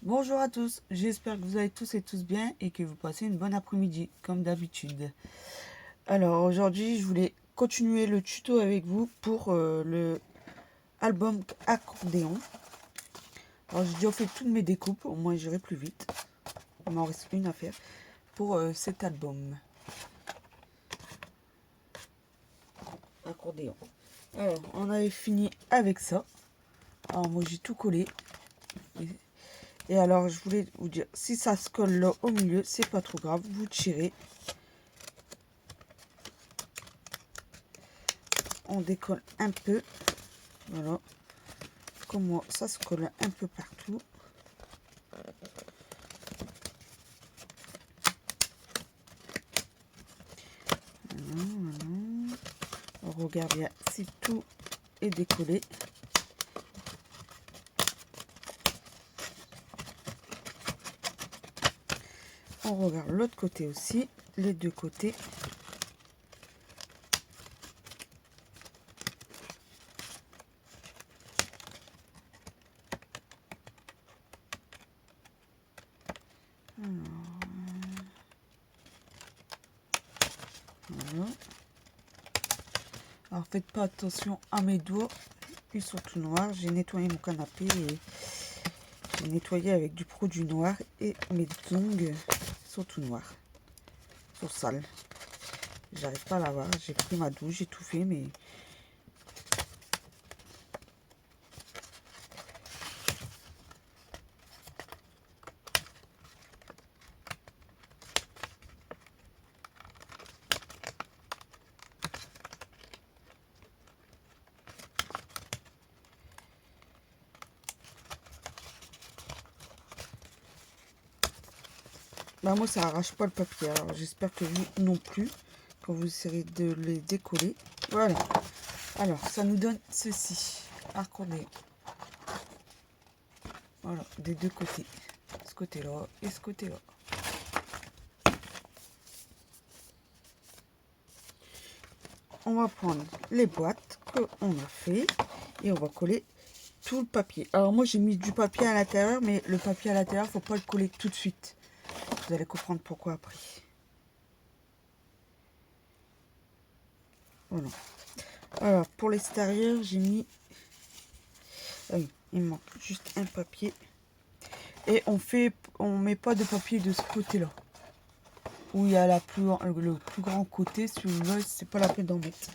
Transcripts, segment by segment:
Bonjour à tous, j'espère que vous allez tous et tous bien et que vous passez une bonne après-midi, comme d'habitude. Alors aujourd'hui, je voulais continuer le tuto avec vous pour le album accordéon. Alors j'ai déjà fait toutes mes découpes, au moins j'irai plus vite. Il m'en reste une à faire pour cet album. Accordéon. Alors, on avait fini avec ça. Alors moi j'ai tout collé. Et alors, je voulais vous dire, si ça se colle là au milieu, c'est pas trop grave. Vous tirez. On décolle un peu. Voilà. Comme moi, ça se colle un peu partout. Voilà. On regarde bien si tout est décollé. On regarde l'autre côté aussi, les deux côtés. Voilà. Alors faites pas attention à mes doigts, ils sont tout noirs. J'ai nettoyé mon canapé et j'ai nettoyé avec du produit noir et mes ongles sont tout noirs, sont sales. J'arrive pas à laver. J'ai pris ma douche, j'ai tout fait, mais bah moi ça arrache pas le papier. Alors j'espère que vous non plus, quand vous essayerez de les décoller. Voilà. Alors ça nous donne ceci, accordéon. Voilà, des deux côtés, ce côté-là et ce côté-là. On va prendre les boîtes qu'on a fait et on va coller tout le papier. Alors moi j'ai mis du papier à l'intérieur, mais le papier à l'intérieur, faut pas le coller tout de suite. Vous allez comprendre pourquoi après. Voilà. Alors pour l'extérieur, j'ai mis... Ah oui, il me manque juste un papier. Et on met pas de papier de ce côté-là. Où il y a le plus grand côté, celui-là, c'est pas la peine d'en mettre.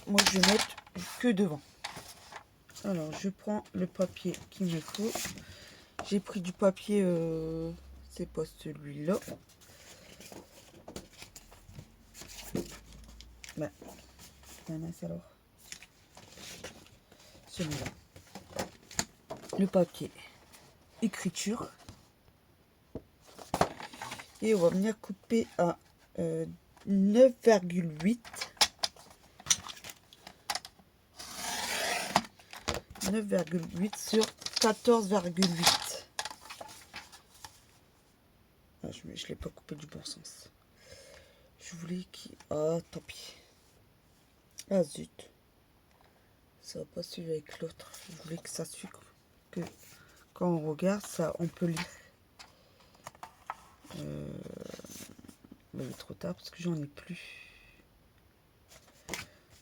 Moi je vais mettre que devant. Alors je prends le papier qu'il me faut. J'ai pris du papier, c'est pas celui-là. Ben, mince alors. Celui-là. Le papier écriture. Et on va venir couper à 9,8. 9,8 sur 14,8. Ah, je ne l'ai pas coupé du bon sens. Je voulais qu'il... Ah, tant pis. Ah, zut. Ça va pas suivre avec l'autre. Je voulais que ça suive. Que quand on regarde, ça, on peut lire. Mais il est trop tard parce que j'en ai plus.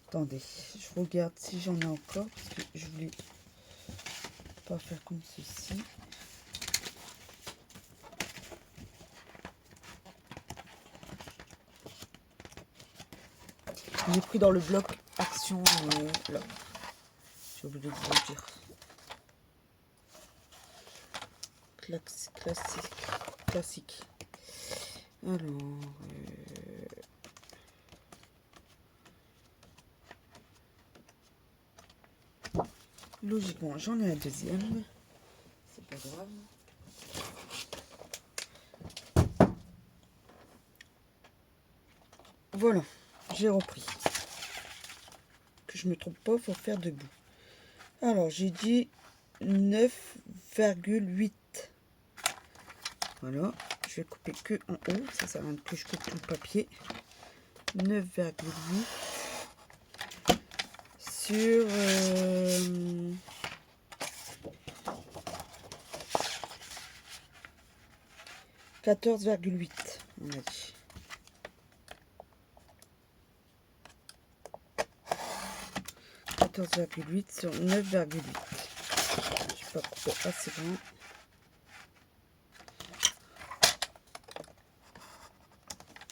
Attendez, je regarde si j'en ai encore. Parce que je voulais pas faire comme ceci. J'ai pris dans le bloc action là. J'ai oublié de vous le dire. Classique. Alors, logiquement, j'en ai un deuxième. C'est pas grave. Voilà, j'ai repris. Que je me trompe pas, faut faire debout. Alors, j'ai dit 9,8. Voilà, je vais couper que en haut. Ça sert à rien que je coupe tout le papier. 9,8 sur 14,8 on a dit. Sur 9,8. Je sais pas pourquoi assez grand.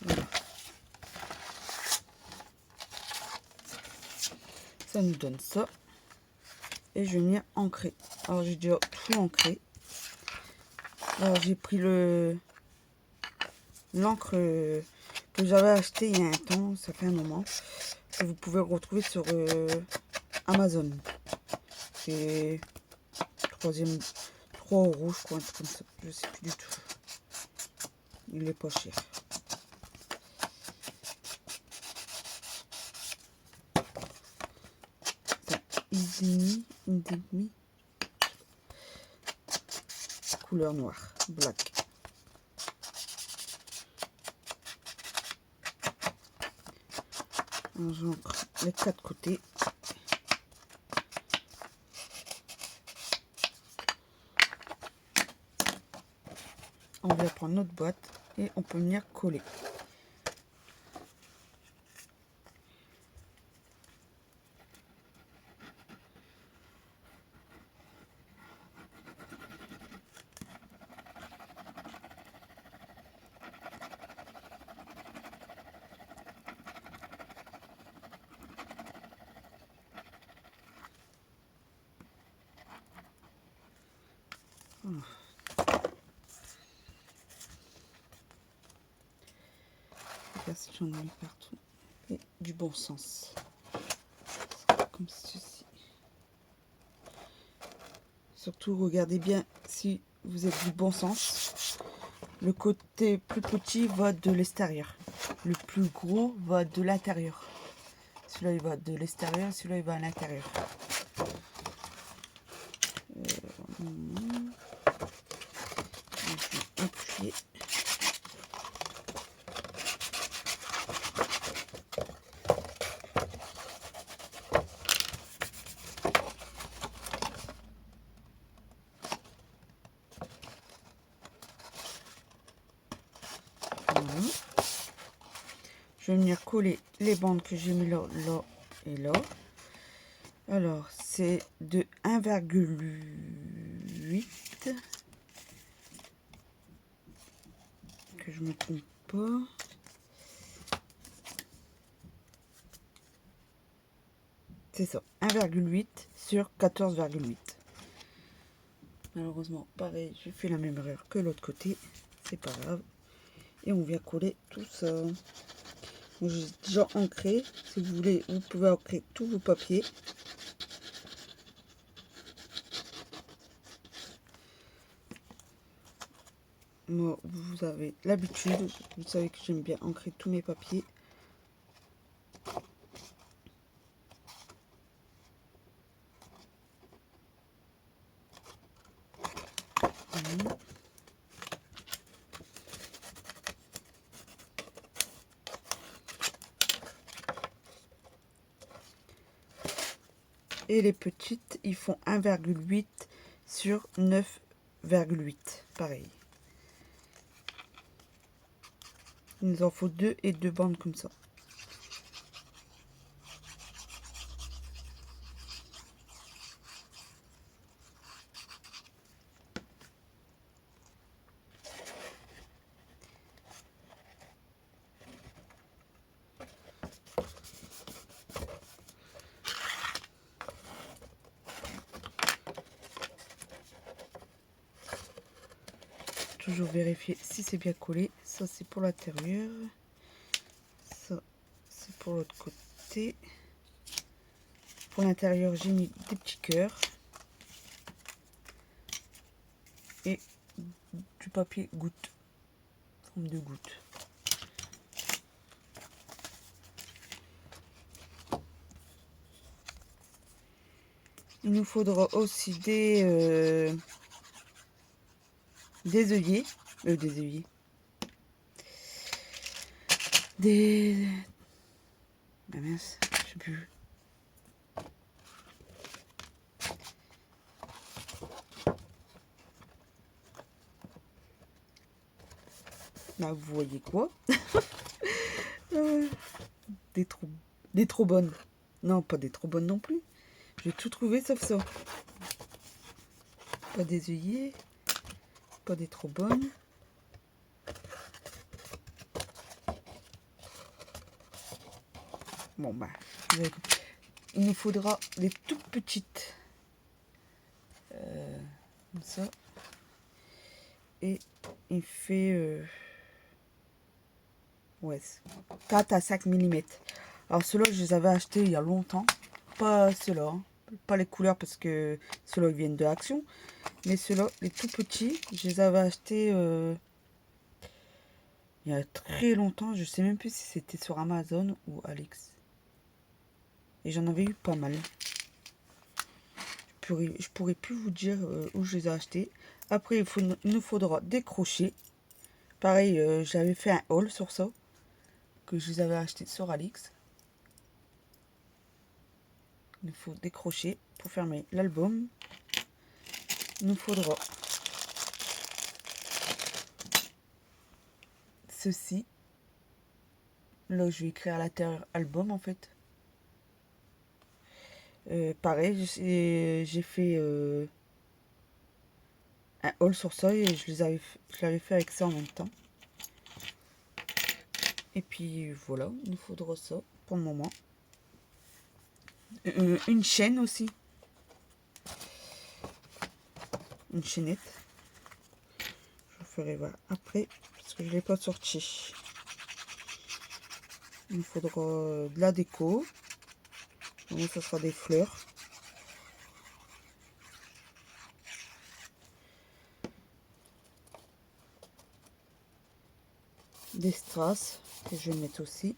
Voilà. Ça nous donne ça. Et je vais venir ancrer. Alors j'ai déjà tout ancré. Alors j'ai pris l'encre que j'avais acheté il y a un temps, ça fait un moment, que vous pouvez retrouver sur Amazon. C'est 3 € je crois, un truc comme ça, je sais plus du tout. Il est pas cher. Indigmi, couleur noire, black. J'encre les 4 côtés. On va prendre notre boîte et on peut venir coller. Voilà. Si j'en ai mis partout et du bon sens comme ceci. Surtout regardez bien si vous êtes du bon sens, le côté plus petit va de l'extérieur, le plus gros va de l'intérieur. Celui-là il va de l'extérieur, celui-là il va à l'intérieur. Appuyer. Je vais venir coller les bandes que j'ai mis là, là et là. Alors, c'est de 1,8. Que je me trompe pas. C'est ça, 1,8 sur 14,8. Malheureusement, pareil, j'ai fait la même erreur que l'autre côté. C'est pas grave. Et on vient coller tout ça. J'ai déjà ancré. Si vous voulez, vous pouvez ancrer tous vos papiers. Moi, vous avez l'habitude. Vous savez que j'aime bien ancrer tous mes papiers. Et les petites, ils font 1,8 sur 9,8. Pareil. Il nous en faut 2 et 2 bandes comme ça. Toujours vérifier si c'est bien collé. Ça c'est pour l'intérieur, ça c'est pour l'autre côté. Pour l'intérieur j'ai mis des petits cœurs et du papier goutte, forme de goutte. Il nous faudra aussi des œillets, ah mince, je sais plus. Là, vous voyez quoi? Des trop bonnes. Non, pas des trop bonnes non plus. J'ai tout trouvé sauf ça. Pas des œillets. Pas des trop bonnes. Bon, bah, il nous faudra des toutes petites. Comme ça. Et il fait... ouais, 4 à 5 mm. Alors ceux-là, je les avais achetés il y a longtemps. Pas ceux-là. Hein. Pas les couleurs parce que ceux-là, ils viennent de Action. Mais ceux-là, les tout petits, je les avais achetés il y a très longtemps. Je sais même plus si c'était sur Amazon ou Alex. Et j'en avais eu pas mal. Je pourrais plus vous dire où je les ai achetés. Après, il nous faudra des crochets. Pareil, j'avais fait un haul sur ça. Que je les avais achetés sur Alix. Il nous faut des crochets pour fermer l'album. Il nous faudra ceci. Là, je vais écrire à l'intérieur album en fait. Pareil, j'ai fait un haul sur ça et je l'avais fait avec ça en même temps. Et puis voilà, il nous faudra ça pour le moment. Une chaîne aussi. Une chaînette. Je ferai voir après parce que je ne l'ai pas sorti. Il nous faudra de la déco. Donc ça sera des fleurs. Des strass que je vais mettre aussi.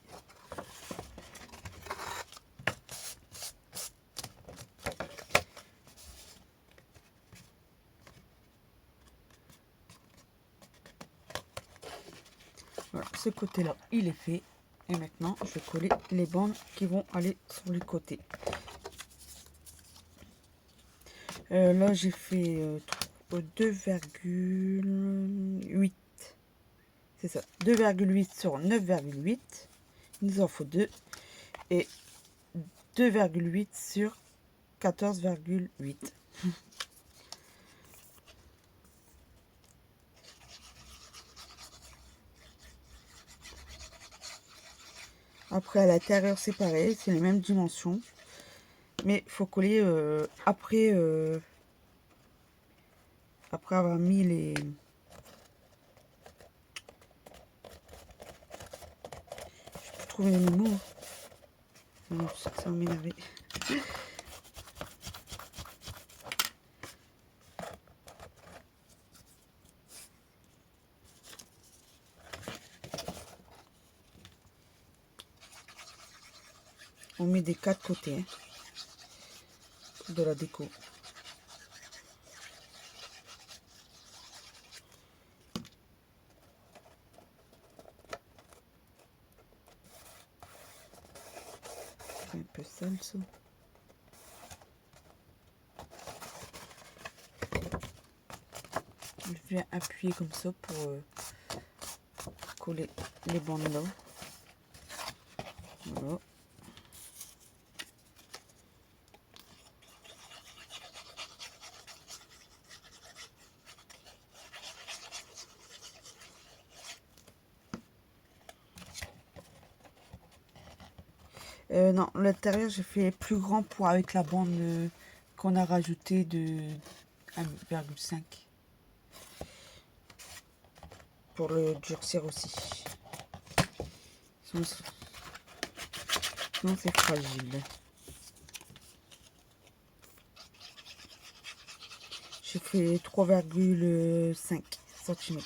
Voilà, ce côté là il est fait. Et maintenant je vais coller les bandes qui vont aller sur les côtés. Là j'ai fait 2,8. C'est ça, 2,8 sur 9,8. Il nous en faut 2. Et 2,8 sur 14,8. Après à l'intérieur c'est pareil, c'est les mêmes dimensions. Mais il faut coller après avoir mis les... Je peux trouver les mots. Non, ça va m'énerver. On met des 4 côtés hein, de la déco. C'est un peu sale ça. Je viens appuyer comme ça pour coller les bandes là. Voilà. Non, l'intérieur j'ai fait plus grand pour avec la bande qu'on a rajoutée de 1,5 pour le durcir aussi. Sinon c'est fragile. J'ai fait 3,5 cm.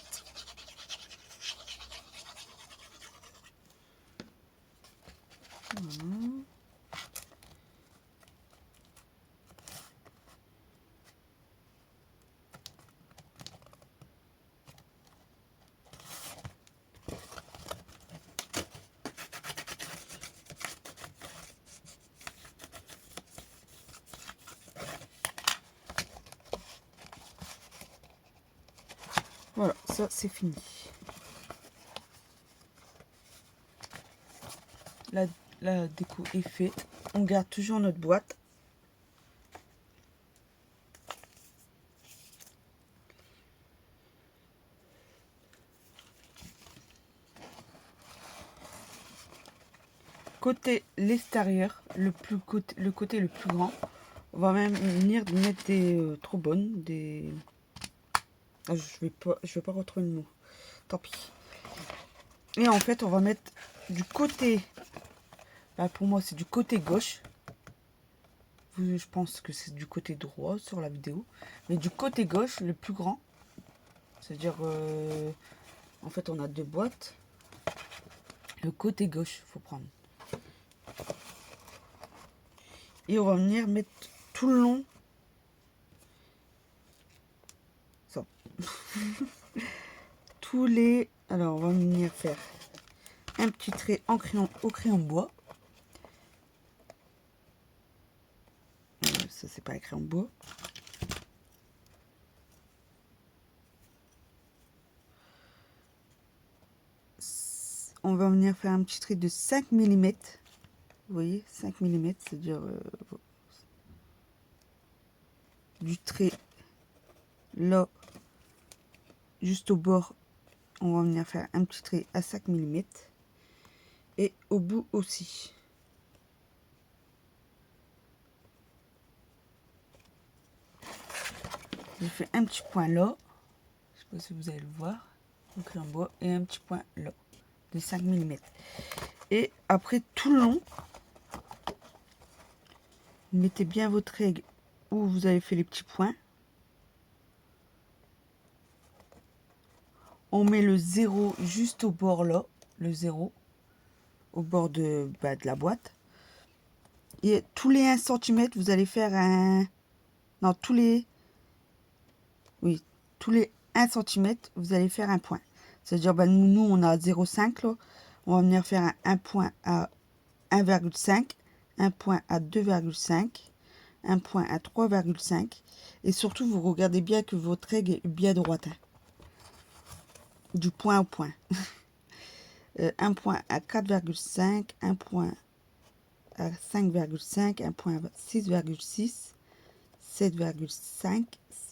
Voilà. Voilà, ça c'est fini. la déco est faite. On garde toujours notre boîte. Côté l'extérieur, le côté le plus grand, on va même venir mettre des trombones, des... Ah, je vais pas retrouver le mot. Tant pis. Et en fait, on va mettre du côté... Là, pour moi, c'est du côté gauche. Je pense que c'est du côté droit sur la vidéo. Mais du côté gauche, le plus grand. C'est-à-dire... en fait, on a deux boîtes. Le côté gauche, il faut prendre. Et on va venir mettre tout le long. Ça. Tous les... Alors, on va venir faire un petit trait en crayon, au crayon bois. Ça, c'est pas un crayon bois. On va venir faire un petit trait de 5 mm. Vous voyez, 5 mm, c'est-à-dire du trait là, juste au bord, on va venir faire un petit trait à 5 mm. Et au bout aussi. J'ai fait un petit point là. Je sais pas si vous allez le voir. Au crayon bois. Et un petit point là. De 5 mm. Et après tout le long, mettez bien votre règle où vous avez fait les petits points. On met le 0 juste au bord là. Le 0. Au bord de la boîte. Et tous les 1 cm, vous allez faire un... Non, tous les 1 cm, vous allez faire un point. C'est-à-dire, nous, on a 0,5 là. On va venir faire un point à 1,5, un point à 2,5, un point à 3,5. Et surtout, vous regardez bien que votre règle est bien droite. Hein. Du point au point. Un point à 4,5, un point à 5,5, un point à 6,6, 7,5,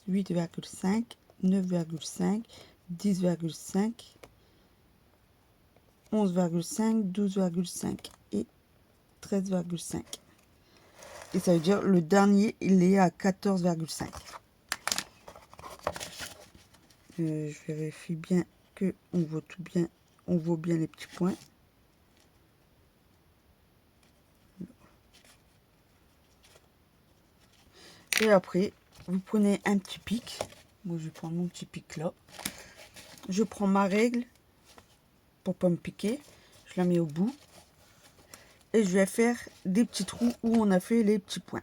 8,5, 9,5, 10,5, 11,5, 12,5 et 13,5. Et ça veut dire le dernier, il est à 14,5. Je vérifie bien que on voit tout bien, on voit bien les petits points. Et après, vous prenez un petit pic. Moi, je vais prendre mon petit pic là. Je prends ma règle pour pas me piquer. Je la mets au bout. Et je vais faire des petits trous où on a fait les petits points.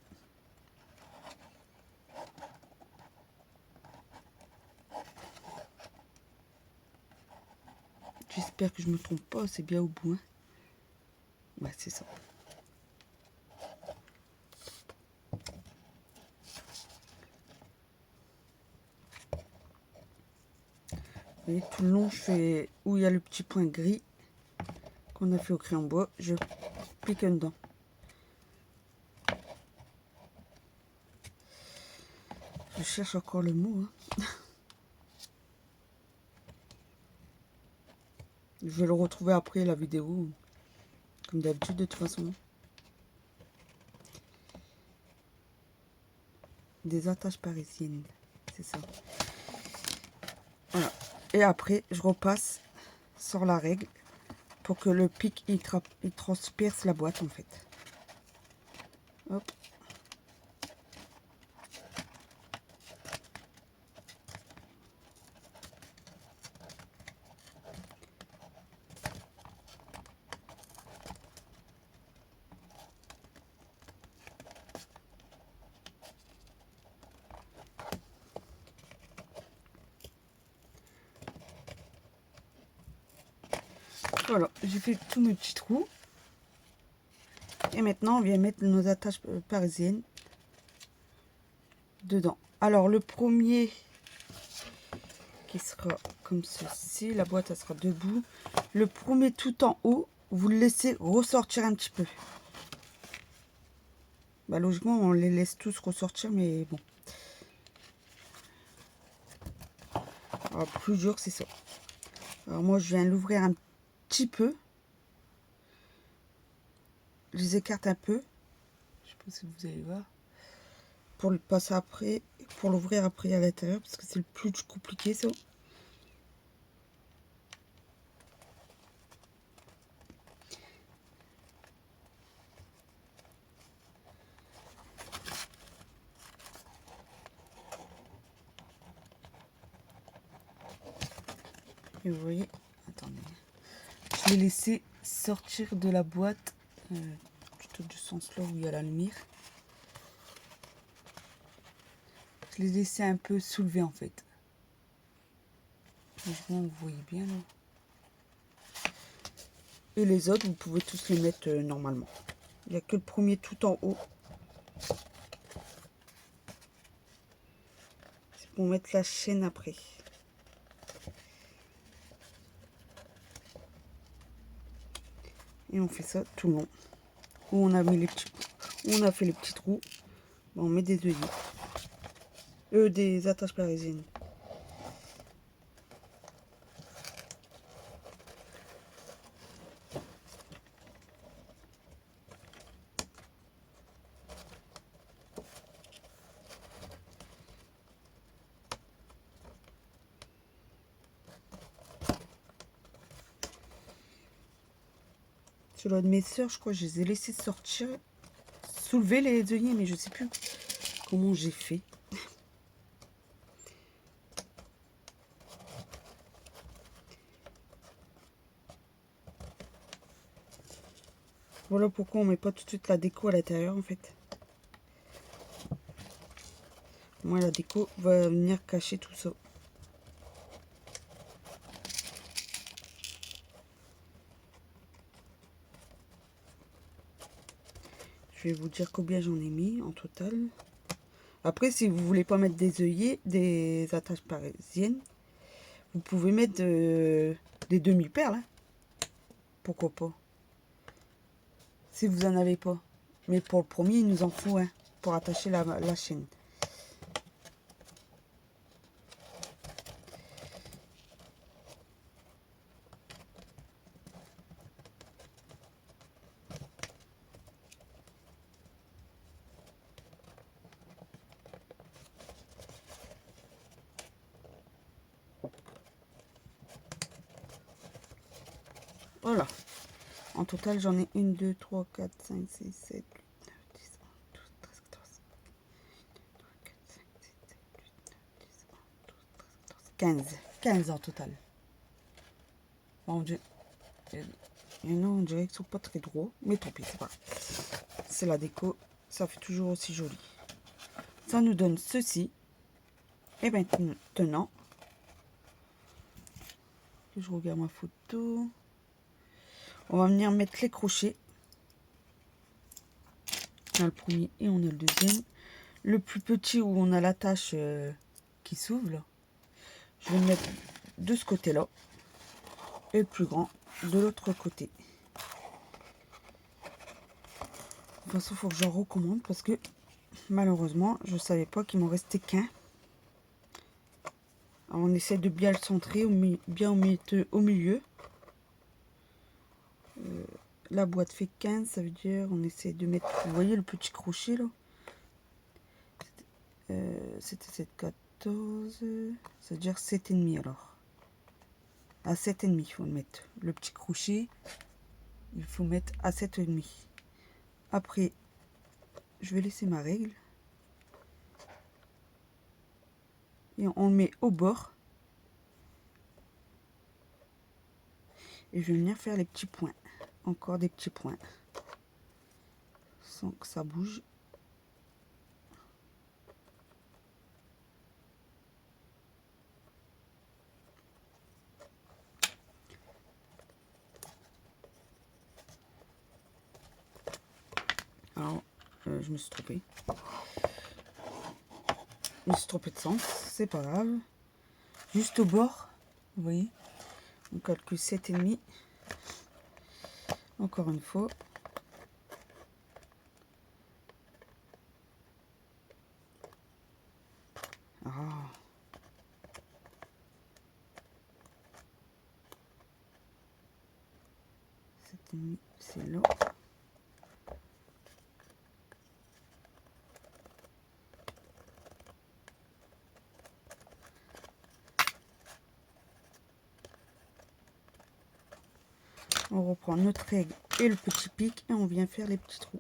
J'espère que je me trompe pas. C'est bien au bout. Hein. Ouais, c'est ça. Et tout le long, je fais où il y a le petit point gris qu'on a fait au crayon bois, je pique dedans. Je cherche encore le mot. Hein. Je vais le retrouver après la vidéo, comme d'habitude de toute façon. Des attaches parisiennes, c'est ça. Voilà. Et après, je repasse sur la règle pour que le pic il transperce la boîte en fait. Hop. Voilà, j'ai fait tous mes petits trous. Et maintenant, on vient mettre nos attaches parisiennes dedans. Alors, le premier qui sera comme ceci, la boîte elle sera debout. Le premier tout en haut, vous le laissez ressortir un petit peu. Bah, logiquement, on les laisse tous ressortir, mais bon. Alors, plus dur, c'est ça. Alors, moi, je viens l'ouvrir un petit peu. Je les écarte un peu. Je sais pas si vous allez voir. Pour le passer après, pour l'ouvrir après à l'intérieur, parce que c'est le plus compliqué, ça. Et vous voyez, attendez, je l'ai laissé sortir de la boîte, plutôt du sens là où il y a la lumière. Je l'ai laissé un peu soulever en fait. Vous voyez bien là. Et les autres, vous pouvez tous les mettre normalement. Il n'y a que le premier tout en haut. C'est pour mettre la chaîne après. Et on fait ça tout le long. Où on a mis les petits, où on a fait les petits trous, on met des œillets. Des attaches parisiennes. Celui de mes soeurs, je crois, je les ai laissés sortir, soulever les œillets, mais je sais plus comment j'ai fait. Voilà pourquoi on met pas tout de suite la déco à l'intérieur en fait. Moi la déco va venir cacher tout ça. Je vais vous dire combien j'en ai mis en total. Après, si vous voulez pas mettre des œillets, des attaches parisiennes, vous pouvez mettre des demi-perles. Hein. Pourquoi pas? Si vous en avez pas. Mais pour le premier, il nous en faut un pour attacher la chaîne. Voilà. En total, j'en ai 1, 2, 3, 4, 5, 6, 7, 8, 9, 10, 11, 12, 13, 14, 15. 15 en total. Bon, et non, on dirait qu'ils sont pas très droits, mais tant pis, c'est pas grave. C'est la déco, ça fait toujours aussi joli. Ça nous donne ceci. Et maintenant, que je regarde ma photo, on va venir mettre les crochets. On a le premier et on a le deuxième. Le plus petit où on a l'attache qui s'ouvre, là, je vais le mettre de ce côté-là. Et le plus grand de l'autre côté. De toute façon, il faut que j'en recommande parce que malheureusement, je ne savais pas qu'il m'en restait qu'un. Alors, on essaie de bien le centrer, bien au milieu. La boîte fait 15, ça veut dire on essaie de mettre, vous voyez le petit crochet là, c'était 14, ça veut dire 7,5 alors. À 7,5 il faut le mettre. Le petit crochet, il faut mettre à 7,5. Après, je vais laisser ma règle. Et on le met au bord. Et je vais venir faire les petits points. Encore des petits points. Sans que ça bouge. Alors, je me suis trompée. Je me suis trompée de sens. C'est pas grave. Juste au bord. Vous voyez. On calcule 7,5. Encore une fois. Ah. C'est là. On reprend notre règle et le petit pic et on vient faire les petits trous.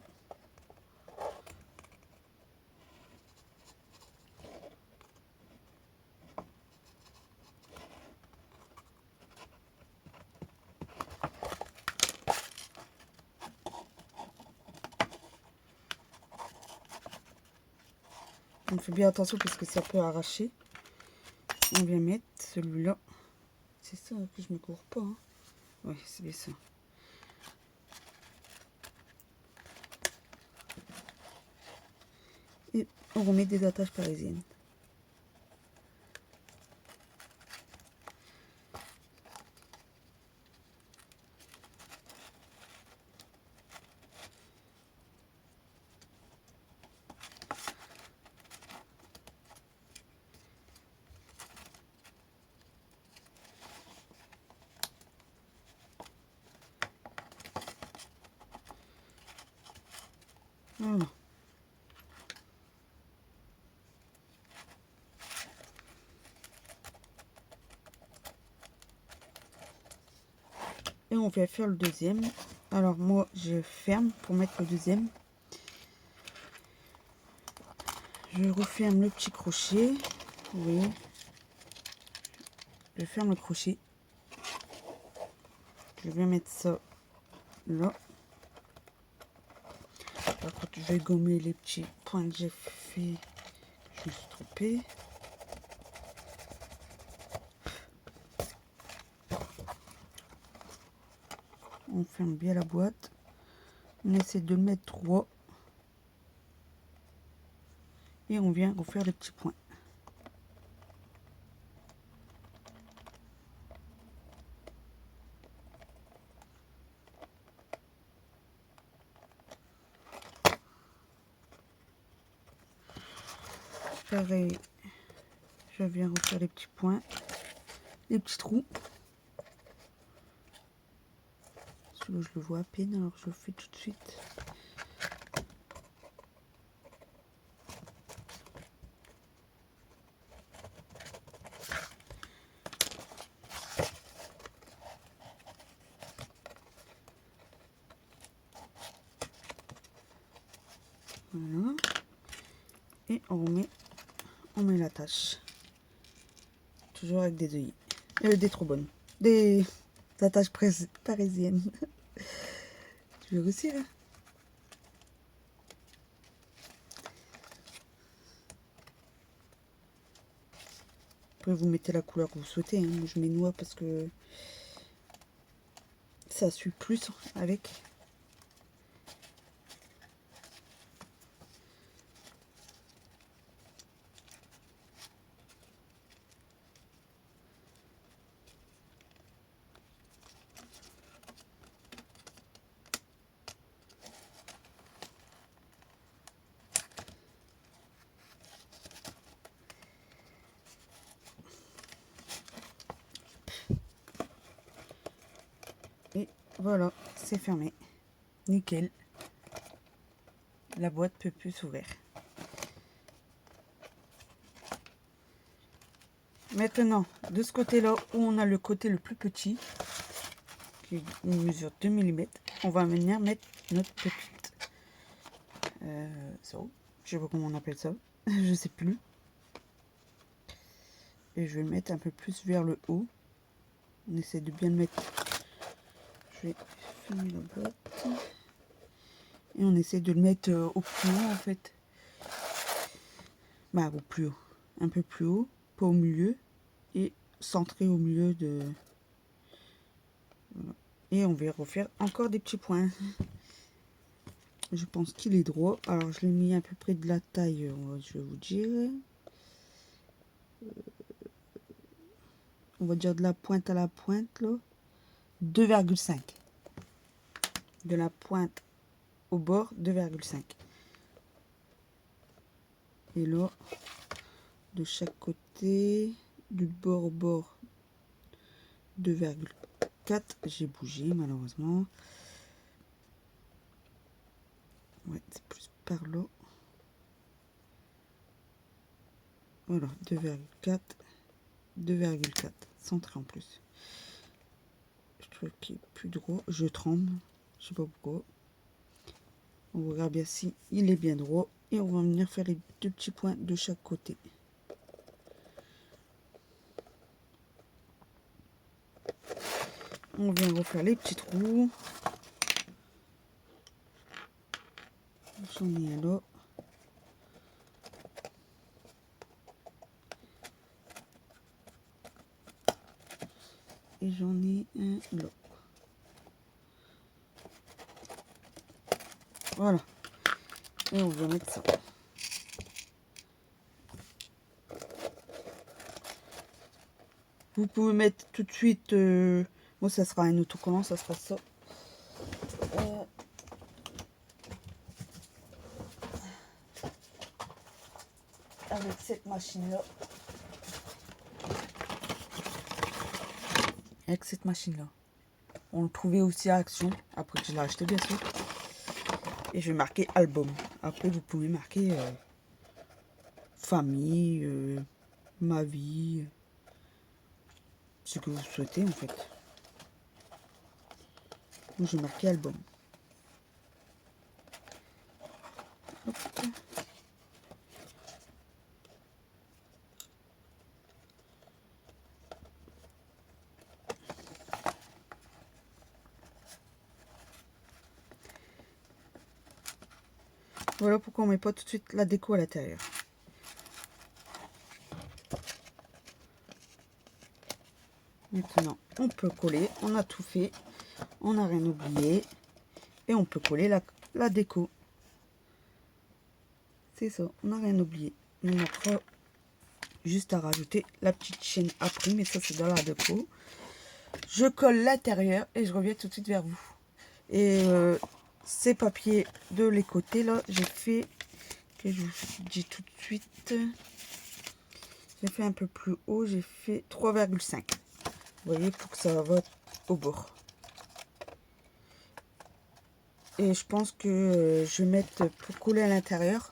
On fait bien attention parce que ça peut arracher. On vient mettre celui-là. C'est ça que je me cours pas. Hein. Oui, c'est bien ça. Et on remet des attaches parisiennes. Voilà. Et on va faire le deuxième. Alors moi je ferme pour mettre le deuxième. Je referme le petit crochet. Oui. Je ferme le crochet. Je vais mettre ça là. Par contre, je vais gommer les petits points que j'ai fait. Je me suis trompée. On ferme bien la boîte. On essaie de le mettre droit. Et on vient refaire les petits points. Pareil, je viens refaire les petits points, les petits trous. Celui-là, je le vois à peine, alors je le fais tout de suite. Voilà. Et on met l'attache. Toujours avec des œillets. Des trop bonnes. Des attaches parisiennes. Tu veux aussi, là? Après, vous mettez la couleur que vous souhaitez. Hein. Moi, je mets noix parce que ça suit plus avec. Et voilà, c'est fermé. Nickel. La boîte peut plus s'ouvrir. Maintenant, de ce côté-là, où on a le côté le plus petit, qui mesure 2 mm, on va venir mettre notre petite ça, je sais pas comment on appelle ça, je sais plus. Et je vais le mettre un peu plus vers le haut. On essaie de bien le mettre. Je vais fermer la boîte. Et on essaie de le mettre au plus haut en fait. Bah au plus haut. Un peu plus haut, pas au milieu. Et centré au milieu de... Voilà. Et on va refaire encore des petits points. Je pense qu'il est droit. Alors je l'ai mis à peu près de la taille, je vais vous dire. On va dire de la pointe à la pointe là. 2,5. de la pointe au bord 2,5. Et là, de chaque côté, du bord au bord 2,4. J'ai bougé malheureusement. Ouais, c'est plus par là. Voilà, 2,4, 2,4, centré en plus. Je trouve qu'il est plus droit. Je tremble, je sais pas pourquoi. On regarde bien si il est bien droit. Et on va venir faire les 2 petits points de chaque côté. On vient refaire les petits trous. J'en ai un là. Et j'en ai un là. Voilà. Et on va mettre ça. Vous pouvez mettre tout de suite... moi, ça sera un autocollant, ça sera ça. Avec cette machine-là. Avec cette machine-là. On le trouvait aussi à Action. Après que je l'ai acheté, bien sûr. Et je vais marquer album. Après, vous pouvez marquer famille, ma vie, ce que vous souhaitez en fait. Moi, je vais marquer album. Hop. Voilà pourquoi on met pas tout de suite la déco à l'intérieur. Maintenant, on peut coller. On a tout fait. On n'a rien oublié. Et on peut coller la déco. C'est ça, on n'a rien oublié. On a juste à rajouter la petite chaîne après, mais ça c'est dans la déco. Je colle l'intérieur et je reviens tout de suite vers vous. Et ces papiers de les côtés là, j'ai fait, que je vous dis tout de suite, j'ai fait un peu plus haut, j'ai fait 3,5. Vous voyez, pour que ça va au bord. Et je pense que je vais mettre pour coller à l'intérieur,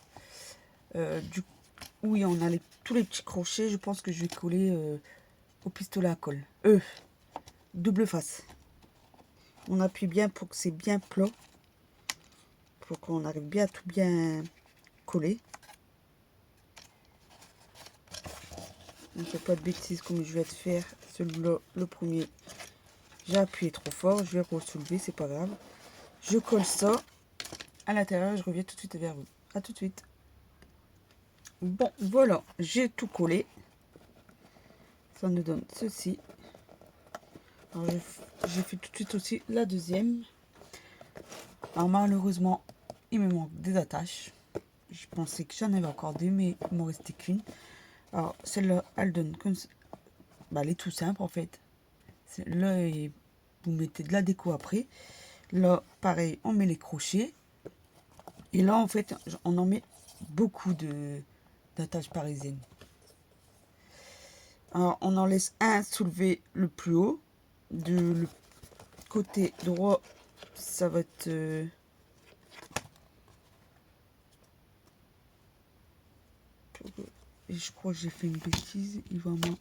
où on a tous les petits crochets, je pense que je vais coller au pistolet à colle. Double face. On appuie bien pour que c'est bien plat. Pour qu'on arrive bien à tout bien coller. On ne fait pas de bêtises comme je vais te faire. Celui-là, le premier, j'ai appuyé trop fort. Je vais re-soulever, c'est pas grave. Je colle ça à l'intérieur. Je reviens tout de suite vers vous. À tout de suite. Bon, voilà, j'ai tout collé. Ça nous donne ceci. Alors, j'ai fait tout de suite aussi la deuxième. Alors malheureusement, il me manque des attaches. Je pensais que j'en avais encore deux, mais il m'en restait qu'une. Alors celle-là, elle donne comme ça. Bah, elle est tout simple en fait. Là, vous mettez de la déco après. Là, pareil, on met les crochets. Et là, en fait, on en met beaucoup d'attaches parisiennes. Alors, on en laisse un soulevé le plus haut. Le côté droit, ça va être... et je crois que j'ai fait une bêtise. Il va m'en...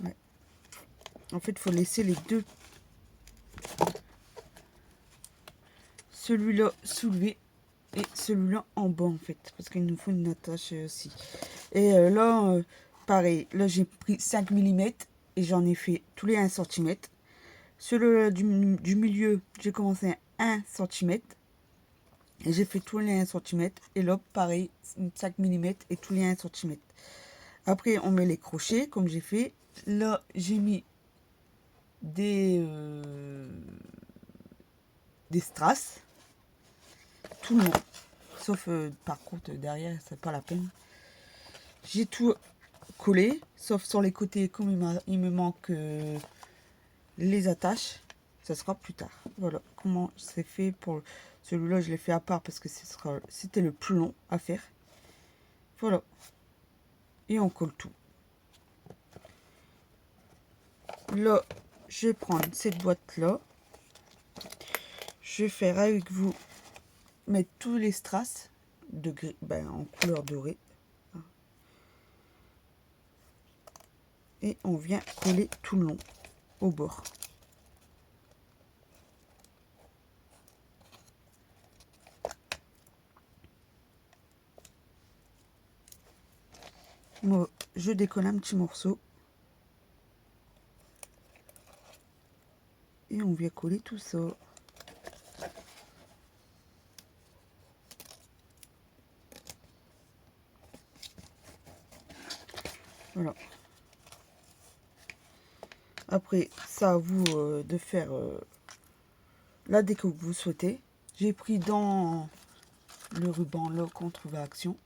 Ouais. En fait, il faut laisser les deux. Celui-là soulevé et celui-là en bas, en fait. Parce qu'il nous faut une attache aussi. Et là, pareil. Là, j'ai pris 5 mm et j'en ai fait tous les 1 cm. Celui-là du milieu, j'ai commencé à 1 cm. Et j'ai fait tous les 1 cm. Et là, pareil, 5 mm et tous les 1 cm. Après, on met les crochets, comme j'ai fait. Là, j'ai mis des strass. Tout le long. Sauf, par contre, derrière, c'est pas la peine. J'ai tout collé. Sauf sur les côtés, comme il me manque les attaches. ça sera plus tard. Voilà comment c'est fait pour celui-là. Je l'ai fait à part parce que c'était le plus long à faire. Voilà. Et on colle tout. Là, je vais prendre cette boîte-là. Je vais faire avec vous mettre tous les strass de gris, en couleur dorée. Et on vient coller tout le long au bord. Moi, je décolle un petit morceau. Et on vient coller tout ça. Voilà. Après, ça à vous de faire la déco que vous souhaitez. J'ai pris dans le ruban là qu'on trouve à Action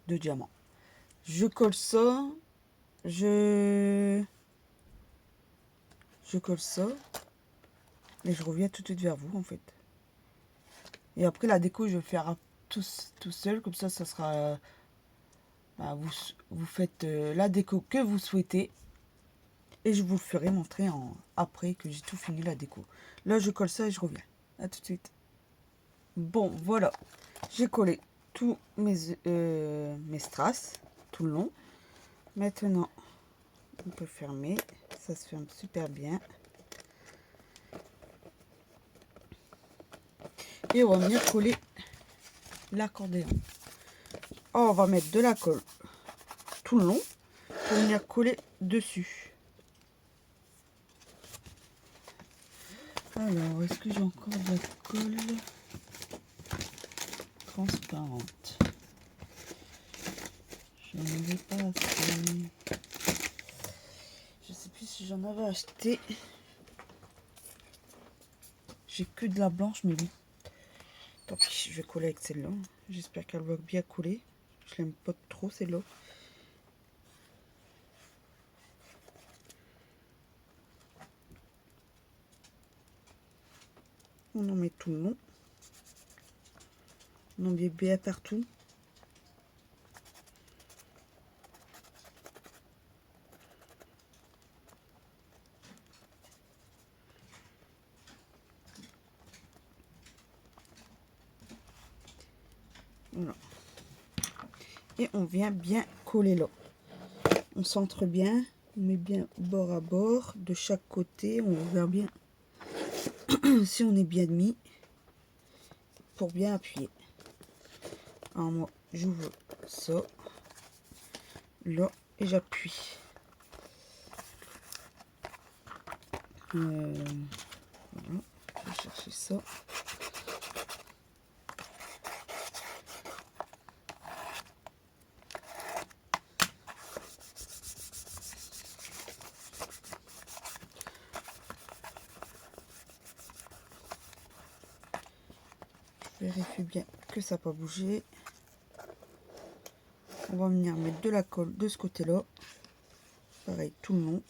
de diamant. Je colle ça. Je colle ça. Et je reviens tout de suite vers vous en fait. Et après la déco, je vais le faire tout seul. Comme ça sera... vous faites la déco que vous souhaitez. Et je vous le ferai montrer après que j'ai tout fini la déco. Là, je colle ça et je reviens. À tout de suite. Bon, voilà. J'ai collé tous mes strass tout le long. Maintenant, on peut fermer. Ça se ferme super bien. Et on va venir coller l'accordéon. On va mettre de la colle tout le long pour venir coller dessus. Alors, est-ce que j'ai encore de la colle transparente? Je n'en avais pas assez. Je sais plus si j'en avais acheté. J'ai que de la blanche, mais oui. Tant pis, je vais coller avec celle-là. J'espère qu'elle va bien coller. Je l'aime pas trop celle-là. On en met tout le long. On en met bien partout. Voilà. Et on vient bien coller là. On centre bien. On met bien bord à bord. De chaque côté, on regarde bien si on est bien mis. Pour bien appuyer. Alors moi, j'ouvre ça. Là. Et j'appuie. Voilà. Je vais chercher ça. Vérifie bien que ça n'a pas bougé. On va venir mettre de la colle de ce côté là, pareil tout le long.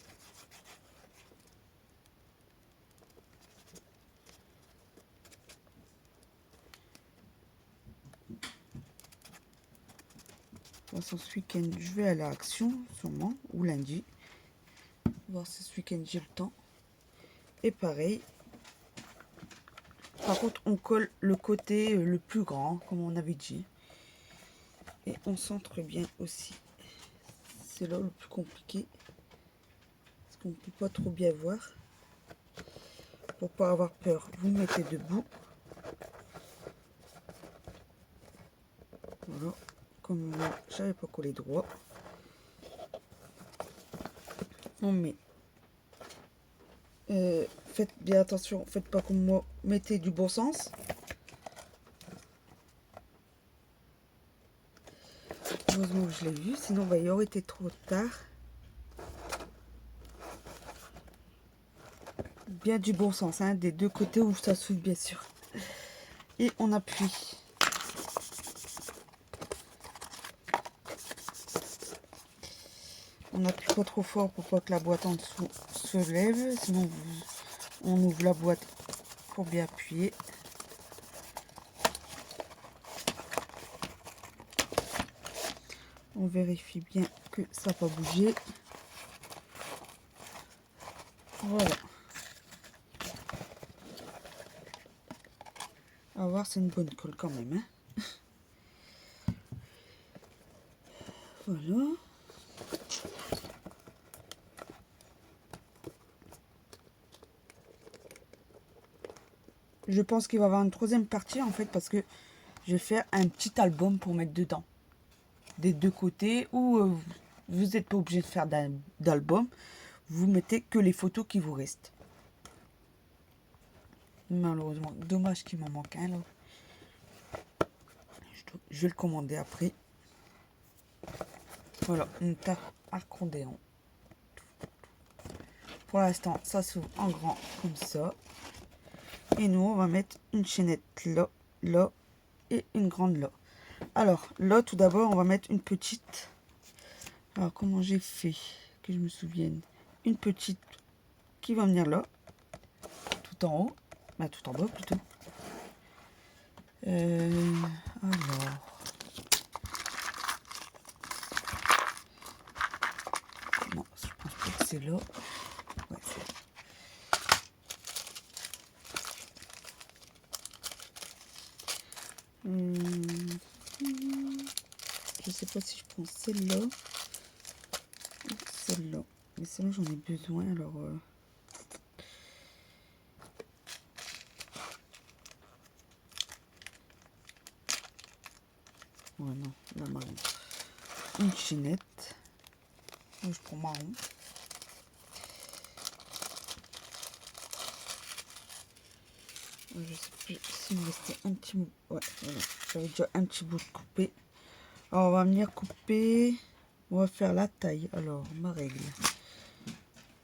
De toute façon, ce week-end je vais aller à Action sûrement, ou lundi, voir si ce week-end j'ai le temps. Et pareil, par contre on colle le côté le plus grand comme on avait dit. Et on centre bien aussi. C'est là le plus compliqué. Parce qu'on ne peut pas trop bien voir. Pour pas avoir peur, vous mettez debout. Voilà. Comme moi, j'avais pas collé droit. On met. Faites bien attention, faites pas comme moi. Mettez du bon sens. Heureusement que je l'ai vu, sinon il aurait été trop tard. Bien du bon sens, hein, des deux côtés où ça s'ouvre bien sûr. Et on appuie. On appuie pas trop fort pour pas que la boîte en dessous se lève, sinon On ouvre la boîte pour bien appuyer. On vérifie bien que ça n'a pas bougé. Voilà. À voir, c'est une bonne colle quand même. Hein. Voilà. Je pense qu'il va y avoir une troisième partie en fait parce que je vais faire un petit album pour mettre dedans. Des deux côtés où vous n'êtes pas obligé de faire d'album. Vous mettez que les photos qui vous restent. Malheureusement, dommage qu'il m'en manque un là. Je vais le commander après. Voilà, une tarte accordéon. Pour l'instant, ça s'ouvre en grand comme ça. Et nous, on va mettre une chaînette là, là et une grande là. Alors, là, tout d'abord, on va mettre une petite. Alors, comment j'ai fait que je me souvienne? Une petite qui va venir là, tout en haut. Bah, tout en bas plutôt. Alors. Non, je pense pas que c'est là. Ouais, je sais pas si je prends celle-là ou celle-là. Mais celle-là, j'en ai besoin, alors... Ouais, non, la marron. Une chaînette. Moi, je prends marron. Je sais plus s'il me restait un petit bout. Ouais, voilà. J'avais déjà un petit bout de coupé. Alors, on va venir couper. On va faire la taille. Alors, ma règle.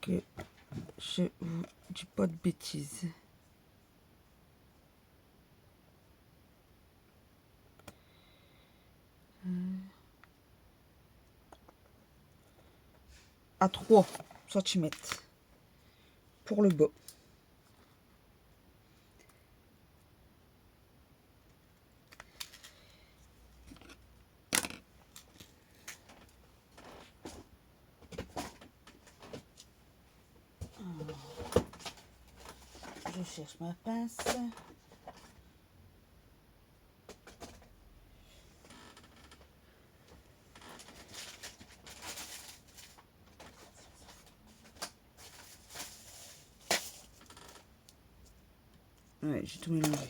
Que je vous dis pas de bêtises. À 3 centimètres pour le bas. Je cherche ma pince. Ouais, j'ai tout mélangé.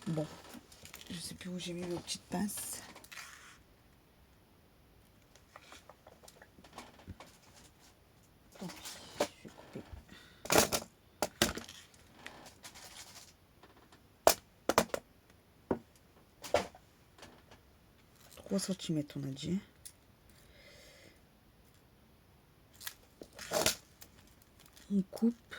Bon, je sais plus où j'ai mis mes petites pinces. Tant pis, je vais couper. 3 centimètres, on a dit. On coupe.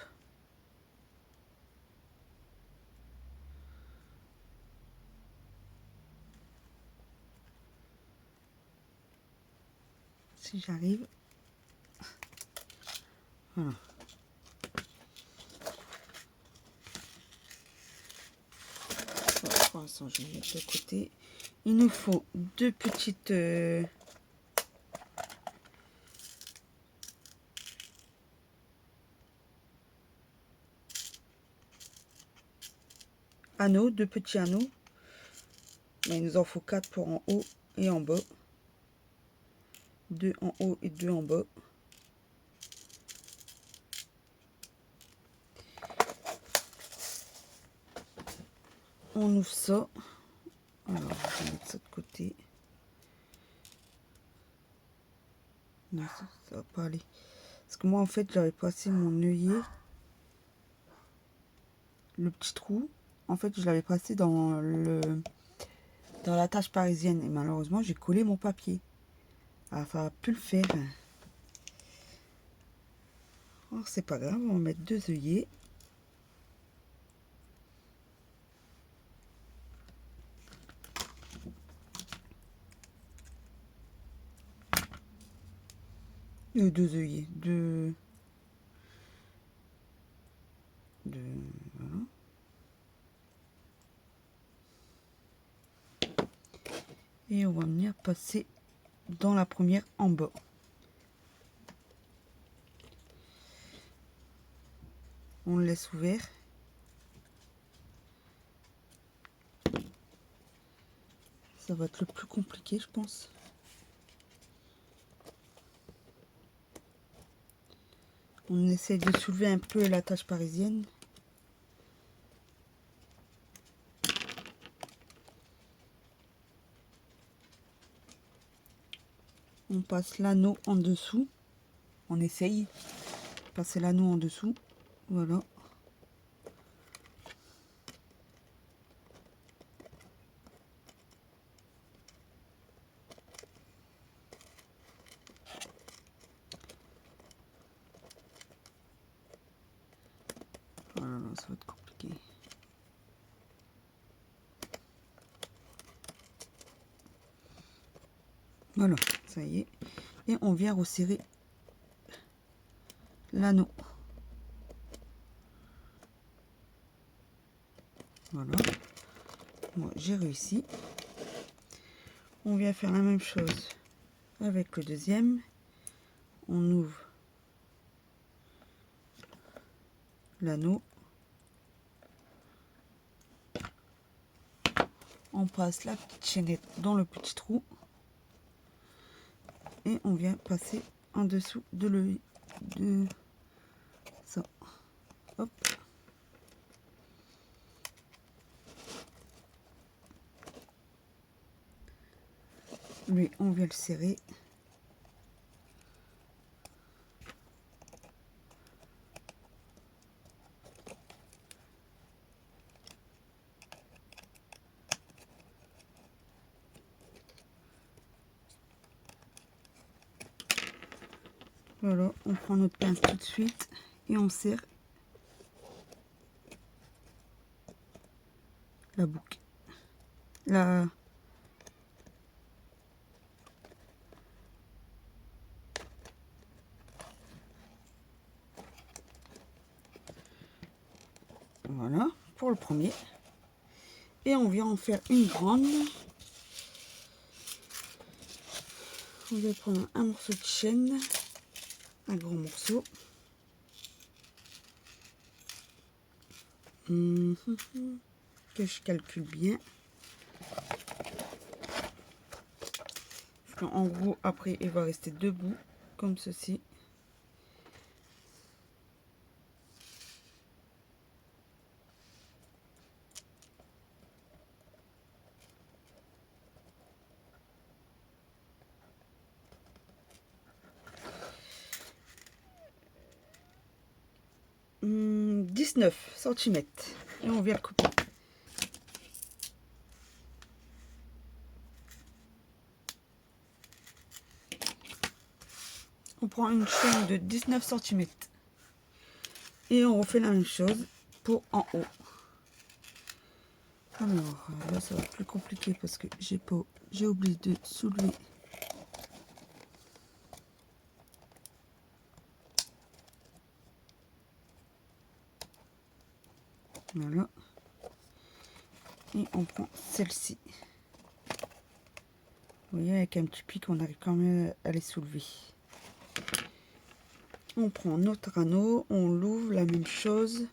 Si j'arrive. Voilà. Voilà, pour l'instant, je vais mettre de côté. Il nous faut deux petites anneaux, deux petits anneaux. Mais il nous en faut 4 pour en haut et en bas. 2 en haut et 2 en bas. On ouvre ça. Alors, je vais mettre ça de côté. Non, ça va pas aller. Parce que moi, en fait, j'avais passé mon œillet. Le petit trou. En fait, je l'avais passé dans la tâche parisienne. Et malheureusement, j'ai collé mon papier. Alors, ça va plus le faire. Alors, c'est pas grave. On va mettre 2 œillets. Deux œillets, voilà. Et on va venir passer dans la première en bas. On le laisse ouvert. Ça va être le plus compliqué, je pense. On essaie de soulever un peu la tâche parisienne. On passe l'anneau en dessous. On essaye de passer l'anneau en dessous. Voilà. Voilà, ça va être compliqué. Voilà, ça y est. Et on vient resserrer l'anneau. Voilà. Moi, j'ai réussi. On vient faire la même chose avec le deuxième. On ouvre l'anneau. On passe la petite chaînette dans le petit trou. Et on vient passer en dessous de l'œil. De ça. Hop. Lui, on vient le serrer. Voilà, on prend notre pince tout de suite et on serre la boucle. Voilà, pour le premier. Et on vient en faire une grande. On va prendre un morceau de chaîne, un grand morceau. Que je calcule bien. En gros, après, il va rester debout, comme ceci. Mmh, 19 cm. Et on vient le couper. On prend une chaîne de 19 cm. Et on refait la même chose pour en haut. Alors là, ça va être plus compliqué parce que j'ai oublié de soulever. Voilà. Et on prend celle-ci. Vous voyez, avec un petit pic, on arrive quand même à les soulever. On prend notre anneau, on l'ouvre, la même chose.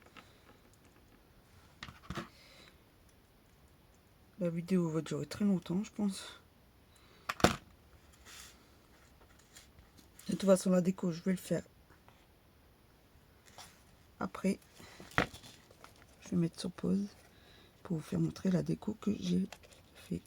La vidéo va durer très longtemps, je pense. De toute façon, la déco, je vais le faire après. Je vais mettre sur pause pour vous faire montrer la déco que j'ai fait.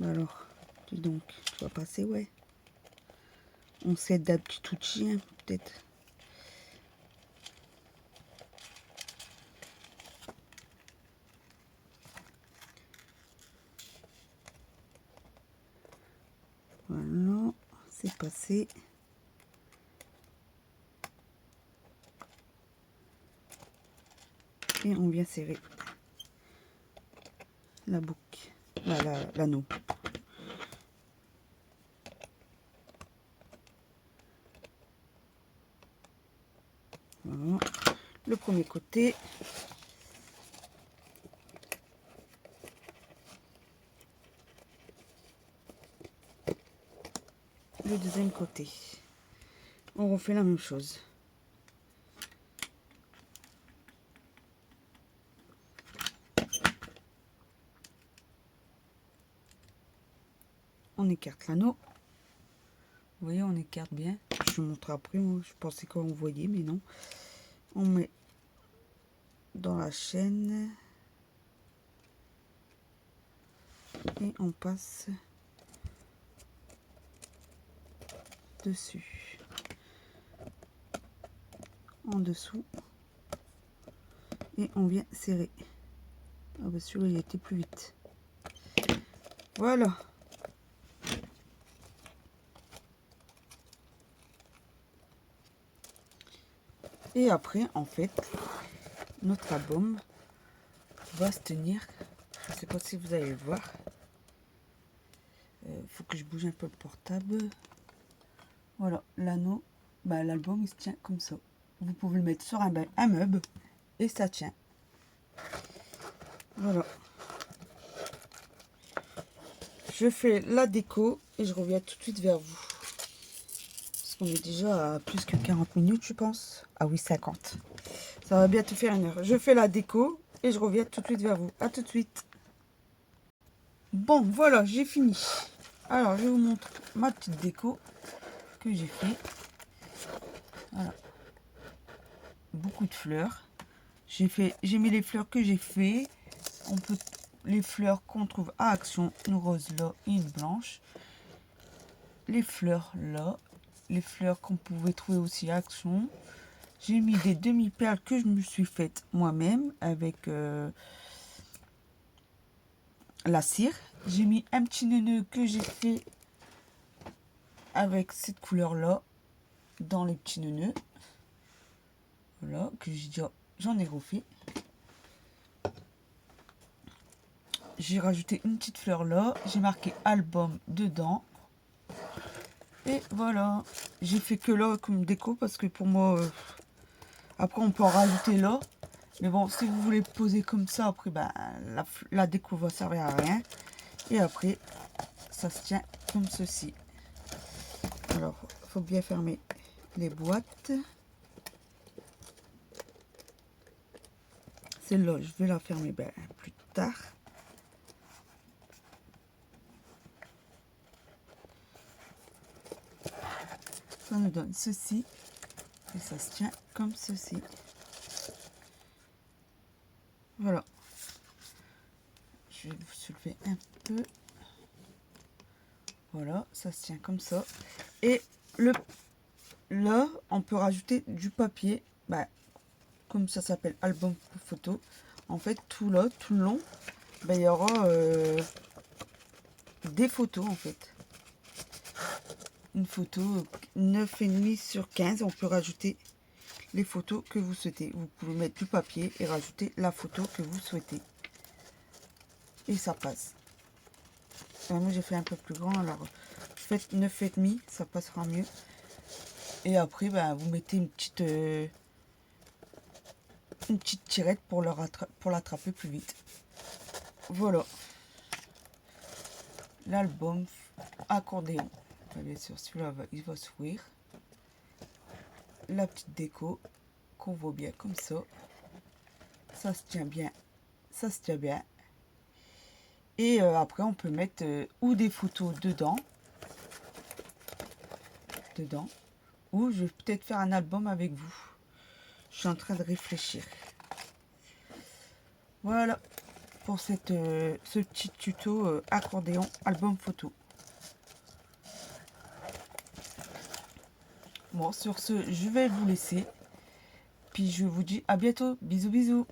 Alors, dis donc, tu vas passer, ouais. On s'aide d'un petit outil, hein, peut-être. Voilà, c'est passé. Et on vient serrer la boucle, l'anneau. Voilà, le premier côté. Le deuxième côté. On refait la même chose. On écarte l'anneau. Vous voyez, on écarte bien. Je vous montre après. Moi, je pensais qu'on voyait, mais non. On met dans la chaîne. Et on passe dessus. En dessous. Et on vient serrer. Ah bah celui-là, il était plus vite. Voilà. Et après, en fait, notre album va se tenir. Je ne sais pas si vous allez le voir. Faut que je bouge un peu le portable. Voilà, l'anneau, bah, l'album il se tient comme ça. Vous pouvez le mettre sur un meuble et ça tient. Voilà. Je fais la déco et je reviens tout de suite vers vous. Parce qu'on est déjà à plus que 40 minutes, je pense. Ah oui, 50. Ça va bientôt faire 1 heure. Je fais la déco et je reviens tout de suite vers vous. À tout de suite. Bon, voilà, j'ai fini. Alors, je vous montre ma petite déco que j'ai fait. Voilà. Beaucoup de fleurs. J'ai mis les fleurs que j'ai fait. On peut les fleurs qu'on trouve à Action, une rose là et une blanche. Les fleurs là, les fleurs qu'on pouvait trouver aussi à Action. J'ai mis des demi-perles que je me suis faites moi-même avec la cire. J'ai mis un petit nœud que j'ai fait avec cette couleur là dans les petits nœuds. Voilà, que j'en ai refait. J'ai rajouté une petite fleur là. J'ai marqué album dedans. Et voilà. J'ai fait que là comme déco parce que pour moi... après on peut en rajouter là. Mais bon, si vous voulez poser comme ça, après ben, la déco va servir à rien. Et après, ça se tient comme ceci. Alors, il faut bien fermer les boîtes. Celle-là, je vais la fermer ben, plus tard. Ça nous donne ceci. Et ça se tient comme ceci. Voilà. Je vais vous soulever un peu. Voilà, ça se tient comme ça. Et là, on peut rajouter du papier. Bah, comme ça s'appelle album photo. En fait, tout là, tout le long, bah, il y aura des photos en fait. Une photo 9,5 sur 15. On peut rajouter les photos que vous souhaitez. Vous pouvez mettre du papier et rajouter la photo que vous souhaitez. Et ça passe. Moi j'ai fait un peu plus grand, alors faites 9,5, ça passera mieux. Et après ben, vous mettez une petite tirette pour l'attraper plus vite. Voilà l'album accordéon. Bien sûr, celui-là il va s'ouvrir. La petite déco qu'on voit bien comme ça. Ça se tient bien, ça se tient bien. Et après on peut mettre ou des photos dedans, ou je vais peut-être faire un album avec vous. Je suis en train de réfléchir. Voilà pour ce petit tuto accordéon album photo. Bon, sur ce, je vais vous laisser. Puis je vous dis à bientôt. Bisous, bisous.